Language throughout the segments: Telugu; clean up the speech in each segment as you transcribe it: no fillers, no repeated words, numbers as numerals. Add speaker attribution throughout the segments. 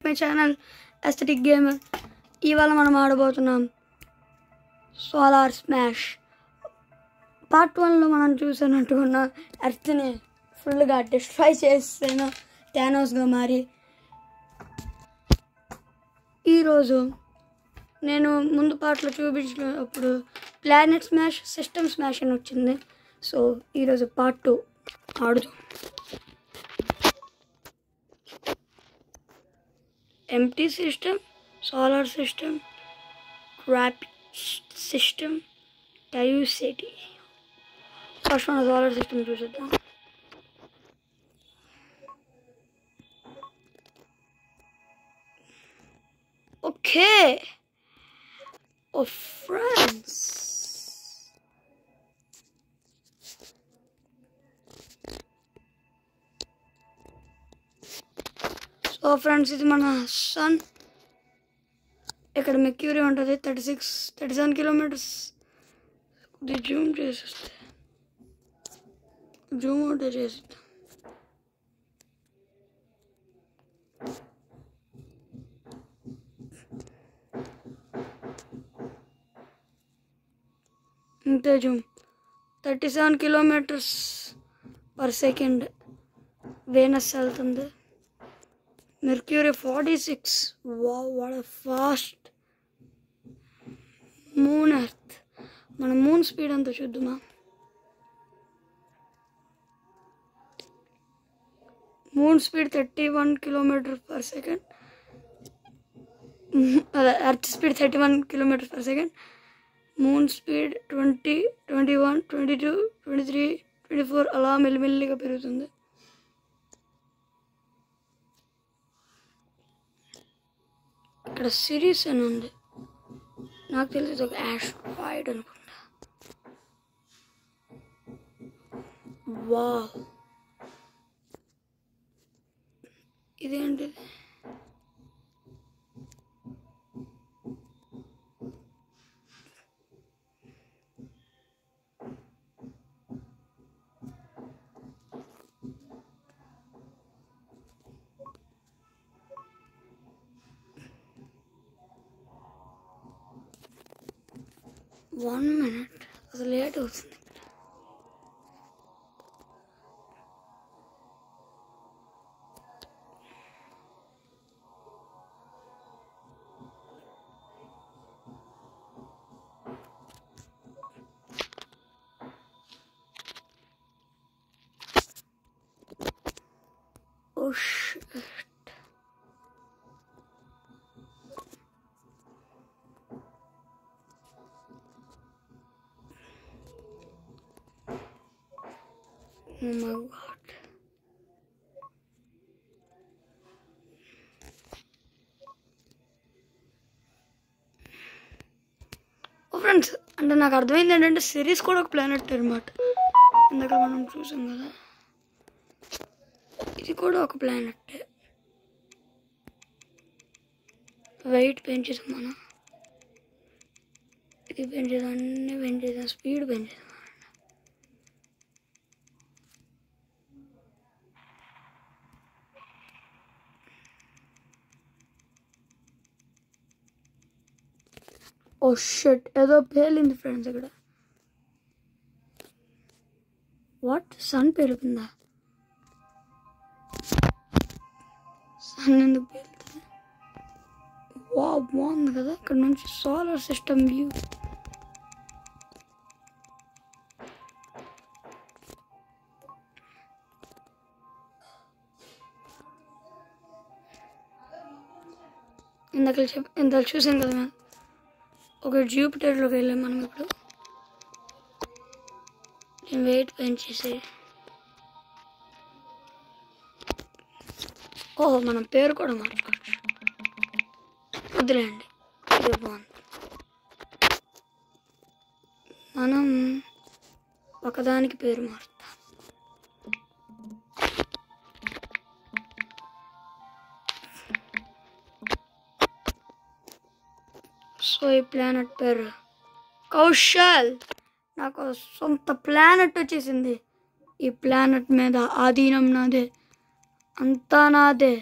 Speaker 1: My channel aesthetic gamer. ఇవాళ మనం ఆడబోతున్నాం సోలార్ స్మాష్. పార్ట్ 1లో మనం చూసినట్టుకున్న ఎర్త్ని ఫుల్గా డిస్ట్రాయ్ చేసిన థానోస్గా మారి, ఈరోజు నేను ముందు పార్ట్లో చూపించినప్పుడు ప్లానెట్ స్మాష్, సిస్టమ్ స్మాష్ అని వచ్చింది. సో ఈరోజు పార్ట్ 2 ఆడుతాం. ఎంటీ system, solar system, crop system, టైవ్ సిటీ. ఫస్ట్ మన సోలార్ సిస్టమ్ చూసేద్దాం. ఓకే ఫ్రెండ్స్, ఇది మన సన్. ఇక్కడ మెర్క్యూరీ ఉంటుంది, 37 కిలోమీటర్స్. ఇది జూమ్ చేసేస్తే జూమ్ అవుట్ చేసేద్దాం. ఇంతే zoom. 37 kilometres per second Venus వెళ్తుంది. Mercury 46. Wow, what a fast. Moon Earth. మన మూన్ స్పీడ్ అంతా చూద్దామా? Moon speed 31 kilometre per second. అదే Earth speed 31 kilometre per second. Moon speed 20, 21, 22, 23, 24 అలా మెల్లిమెల్లిగా పెరుగుతుంది. ఇక్కడ సిరీస్ అని ఉంది, నాకు తెలిసి ఇది ఒక ఆస్ట్రాయిడ్ అనుకుంటా. వావ్, ఇదేంటిది? వన్ మినిట్, అసలు లేట్ అవుతుంది. Oh shit. Oh my god. Friends, అంటే నాకు అర్థమైంది ఏంటంటే సిరీస్ కూడా ఒక ప్లానెట్ అనమాట. ఇందాక మనం చూసాం కదా, ఇది కూడా ఒక ప్లానెట్. వెయిట్ పెంచుదాం మనం, ఇది పెంచుదాం, అన్నీ పెంచుదాం, స్పీడ్ పెంచుదాం. ఓ షట్, ఏదో పేలింది ఫ్రెండ్స్ ఇక్కడ. What, sun పేలుతుందా? సన్ ఎందుకు పేలుతుంది? వా, బాగుంది కదా. ఇక్కడ నుంచి సోలార్ సిస్టమ్ వ్యూ. ఇందాక చూసాం కదా మేము. ఒక జూపిటర్లోకి వెళ్ళాం మనం. ఇప్పుడు నేను వెయిట్ పెంచేసి, ఓహో మనం పేరు కూడా మార్చుకోవచ్చు. వద్దులేండి, ఇది బాగుంది. మనం ఒకదానికి పేరు మారుతాం. సో ఈ ప్లానెట్ పేరు కౌశల్. నాకు సొంత ప్లానెట్ వచ్చేసింది. ఈ ప్లానెట్ మీద ఆధీనం నాదే, అంతా నాదే.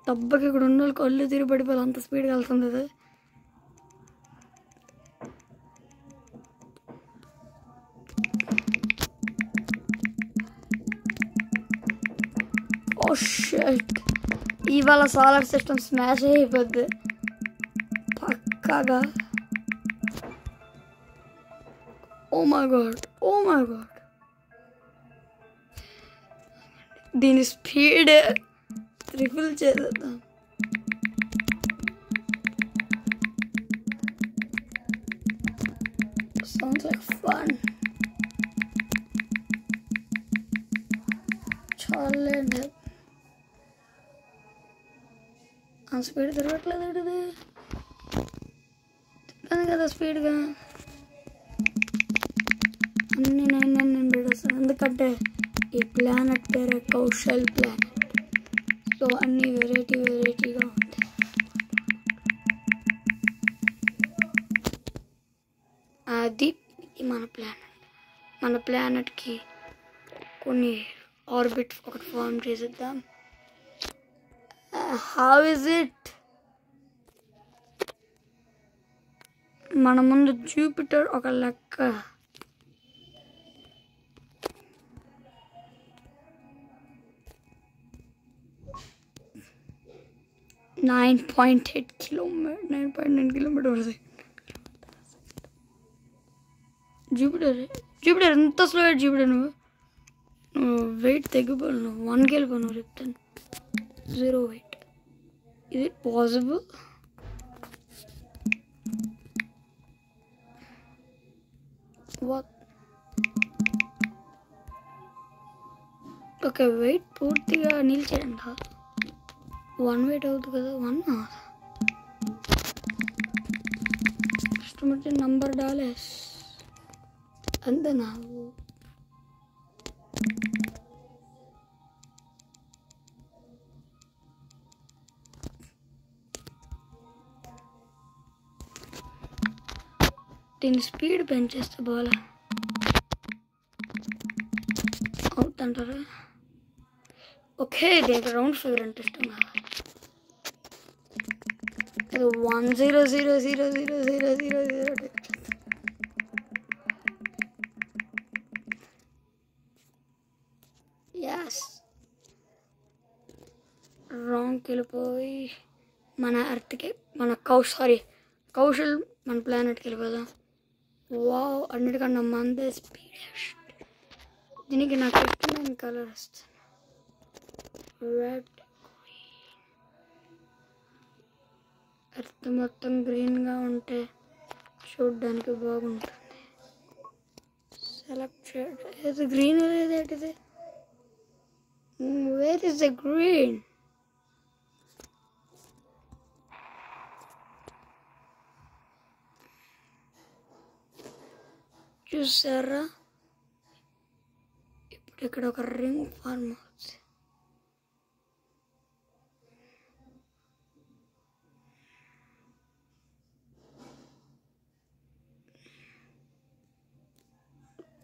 Speaker 1: దెబ్బకి ఇక్కడ ఉన్న వాళ్ళు కళ్ళు తిరిగి పడిపోయి అంత స్పీడ్గా వెళ్తుంది అది. ఓ షిట్, ఇవాళ సోలార్ సిస్టమ్ స్మాష్ అయిపోద్ది పక్కాగా. Oh my god, oh my god, దీని స్పీడ్ ట్రిపుల్ చేద్దాం. Sounds like fun. చాలండి, ఆ స్పీడ్ తిరగట్లేదు ఏంటిది, తిప్పాను కదా స్పీడ్గా. అన్నీ 999 పెడేస్తాను ఎందుకంటే ఈ ప్లానెట్ పేరే కౌశల్ ప్లానెట్. సో అన్నీ వెరైటీగా ఉంటాయి. అది మన ప్లానెట్. మన ప్లానెట్కి కొన్ని ఆర్బిట్ ఒకటి ఫామ్ చేసేద్దాం. How is it? మన ముందు జూపిటర్ ఒక లెక్క. Nine 9.9 kilometres. జూపిటర్ ఎంత స్లో జూపిటర్. నువ్వు వెయిట్ తగ్గిపోను, నువ్వు 1కి వెళ్ళిపో. నువ్వు చెప్తాను 0 weight. Is it possible? What? Okay, weight పూర్తిగా నిలిచేయండి. 1 వెయిట్ అవుతుంది కదా, 1 కస్టమర్ నంబర్ డాలేస్ అంతే. నాకు దీని స్పీడ్ పెంచేస్తే బాగా అవుతుంటారా? ఓకే, దీనికి రౌండ్ ఫిగర్ అంటే ఇష్టం కావాలి. 1000000. యాస్, రాంగ్కి వెళ్ళిపోయి మన ఎర్త్కి, మన కౌశల్ మన ప్లానెట్కి వెళ్ళిపోదాం. వావ్, అన్నిటికన్నా మందే స్పీడెస్ట్. దీనికి నాకు ఇష్టమైన కలర్ వస్తుంది రెడ్. ఎర్త్ మొత్తం గ్రీన్గా ఉంటే చూడ్డానికి బాగుంటుంది. సెలెక్ట్ చేయడం ఏది గ్రీన్ లేదేటిది? Where is the green? చూసారా, ఇప్పుడు ఇక్కడ ఒక రింగ్ ఫార్మ్ అవుతుంది.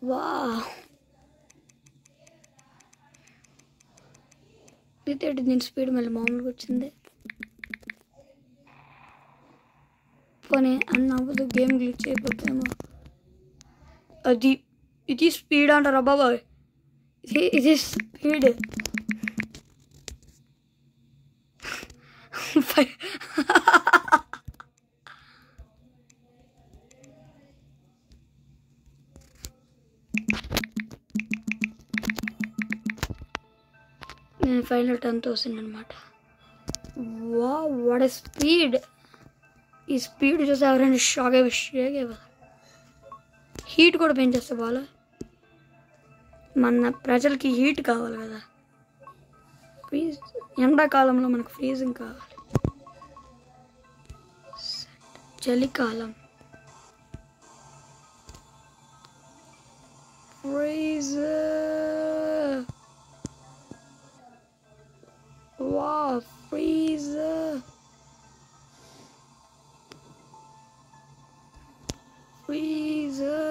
Speaker 1: వావ్, ఇదేంటి దీని స్పీడ్ మళ్ళీ మామూలుగా వచ్చింది. పోనీ అన్న అవ్వదు, గేమ్ గ్లిచ్ అయిపోతామో. ఇది స్పీడ్ అంటారా బాబాయ్? ఇది స్పీడ్. నేను ఫైనల్ 10,000 అనమాట. Wow, what speed! ఈ స్పీడ్ చూసి ఎవరైనా షాక్ అయిపోతారు. హీట్ కూడా పెంచేస్తే బాగా. మన ప్రజలకి హీట్ కావాలి కదా, ఎండాకాలంలో మనకు ఫ్రీజింగ్ కావాలి. చలికాలం freezer. Wow, freezer. Freezer.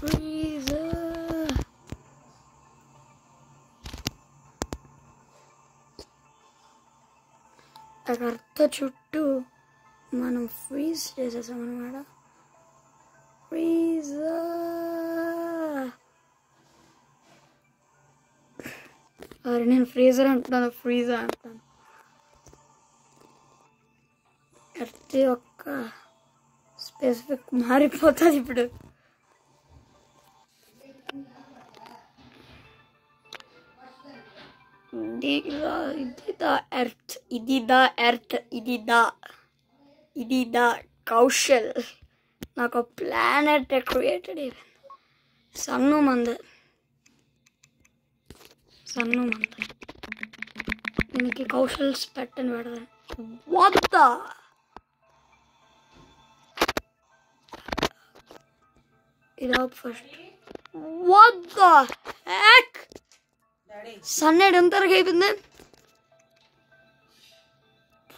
Speaker 1: Freezer. Earth చుట్టూ మనం ఫ్రీజ్ చేసేసాం అనమాట. ఫ్రీజర్. అరే నేను ఫ్రీజర్ అంటున్నాను, ఫ్రీజర్ అంటున్నాను. ఎర్త్ యొక్క స్పెసిఫిక్ మారిపోతుంది ఇప్పుడు. ఇది ద ఎర్త్, ఇది ద కౌశల్. నాకు ప్లానెట్ క్రియేటెడ్. సన్ను మంద దీనికి కౌశల్స్ పెట్టని పెడతాను. వాట్ ద ఇది ఫస్ట్. What the heck. సన్నేడు ఎంతవరకు అయిపోయింది.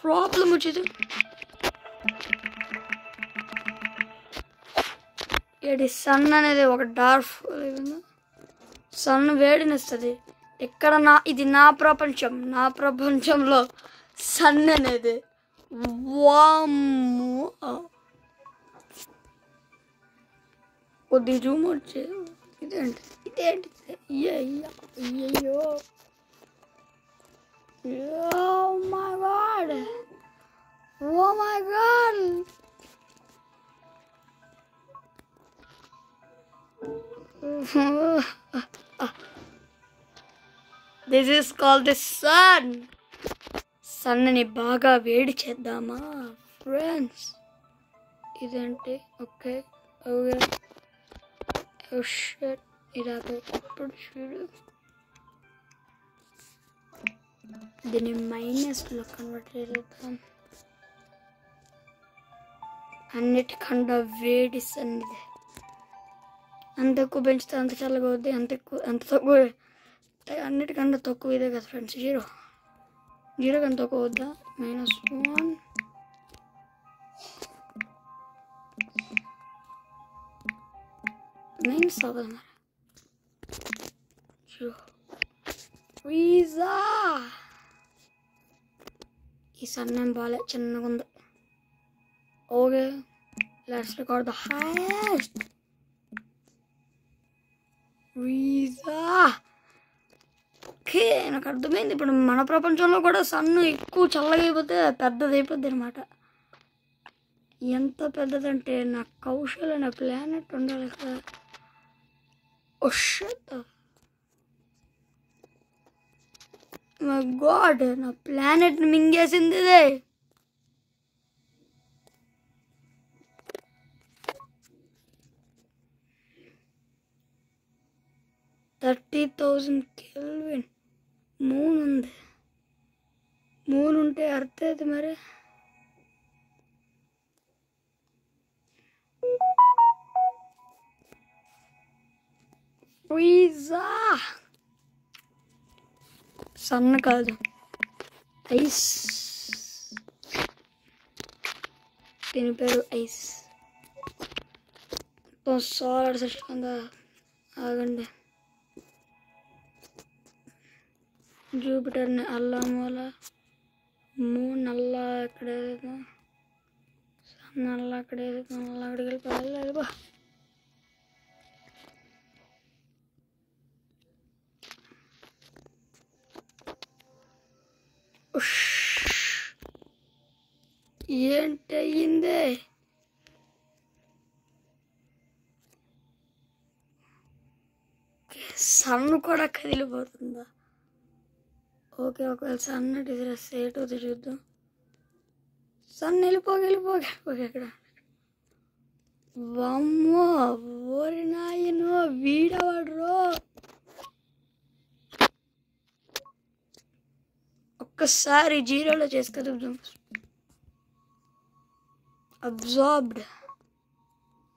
Speaker 1: ప్రాబ్లం వచ్చేది. ఇది సన్ అనేది ఒక డార్క్ అయిపోయింది. సన్ వేడినిస్తుంది. ఇక్కడ ఇది నా ప్రపంచంలో సన్ అనేది వామ్మో. కొద్ది జూమ్ వచ్చే. ఇదేంటి అయ్యయ్యో. Oh my god. This is called the sun. సన్నని బాగా వేడి చేద్దామా ఫ్రెండ్స్? ఇదేంటి? ఓకే ఇలాగ ఇప్పుడు చూడు. దీన్ని మైనస్లో కన్వర్ట్ చేద్దాం. అన్నిటికన్నా వేడి సన్నిది. అంత ఎక్కువ పెంచితే అంత చల్లగా అవుద్ది, అంత తక్కువ అన్నిటికన్నా తక్కువ ఇదే కదా ఫ్రెండ్స్. 0 కన్నా తక్కువ వద్దా? -1 మైనస్ అవ్వదు మరి. ఈ సన్నం బాలే చిన్నగా ఉంది. Okay, let's record the highest. Okay, నాకు అర్థమైంది ఇప్పుడు. మన ప్రపంచంలో కూడా సన్ను ఎక్కువ చల్లగా అయిపోతే పెద్దది అయిపోద్ది అనమాట. ఎంత పెద్దదంటే నా కౌశల్ అనే ప్లానెట్ ఉండాలి కదా. ఓ షట్, మై గాడ్, నా ప్లానెట్ని మింగేసింది ఇదే. Kelvin. మూన్ ఉంది. మూన్ ఉంటే అర్థం అయితే మరి. సన్ కాదు, ఐస్. దీని పేరు ఐస్. సోలార్ సిస్టమ్ ఆగండి. జూపిటర్ని అల్లా మూల, మూన్ అల్లా ఎక్కడ, సన్ అల్లా అక్కడ, అల్లా అక్కడికి వెళ్ళిపోవాలి. బా ఏంటయ్యిందే? సన్ కూడా కదిలిపోతుందా? ఓకే, ఒకవేళ సన్ సేట్ అవుతుంది చూద్దాం. సన్ వెళ్ళిపోక ఎక్కడ? వామ్మో, ఓరి నాయనో, వీడవాడ్రో. ఒక్కసారి 0లో చేసి కదుపుదాం. అబ్జార్బ్డ్.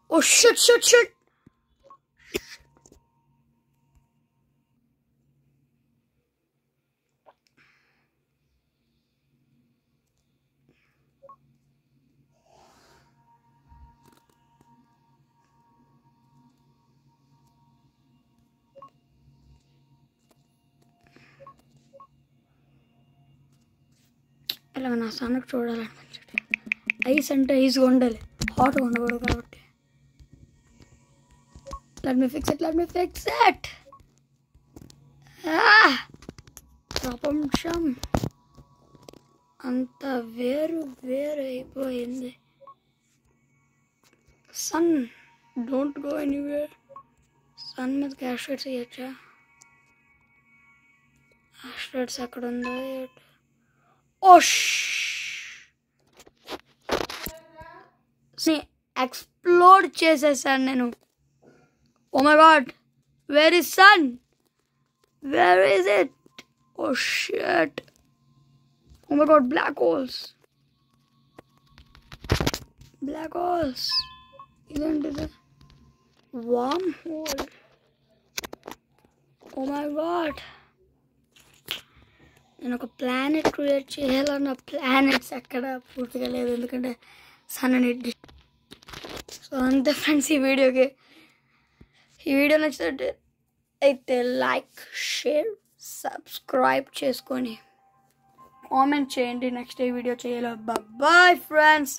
Speaker 1: ఓ షట్. ఇలాగ నా సన్నకు చూడాలనిపించట్లేదు. ఐస్ అంటే ఐస్గా ఉండాలి, హాట్గా ఉండకూడదు కాబట్టి. Let me fix it. ప్రపంచం అంత వేరు అయిపోయింది. Sun don't go anywhere. Sun మీదకి యాస్ట్రాయిడ్స్ వేయచ్చా? యాస్ట్రాయిడ్స్ ఎక్కడ ఉందో ఎక్స్ప్లోడ్ చేసేసాను నేను. Oh my god, where is sun? Where is it? Oh shit. Oh my god, black holes. Isn't it a wormhole? Oh my god. నేను ఒక ప్లానెట్ క్రియేట్ చేయాలన్న ప్లానెట్స్ ఎక్కడ పూర్తిగా లేదు, ఎందుకంటే సన్ అనేది. సో అంతే ఫ్రెండ్స్, ఈ వీడియో నచ్చితే అయితే లైక్, షేర్, సబ్స్క్రైబ్ చేసుకొని కామెంట్ చేయండి నెక్స్ట్ ఏ వీడియో చేయాలో. Bye friends.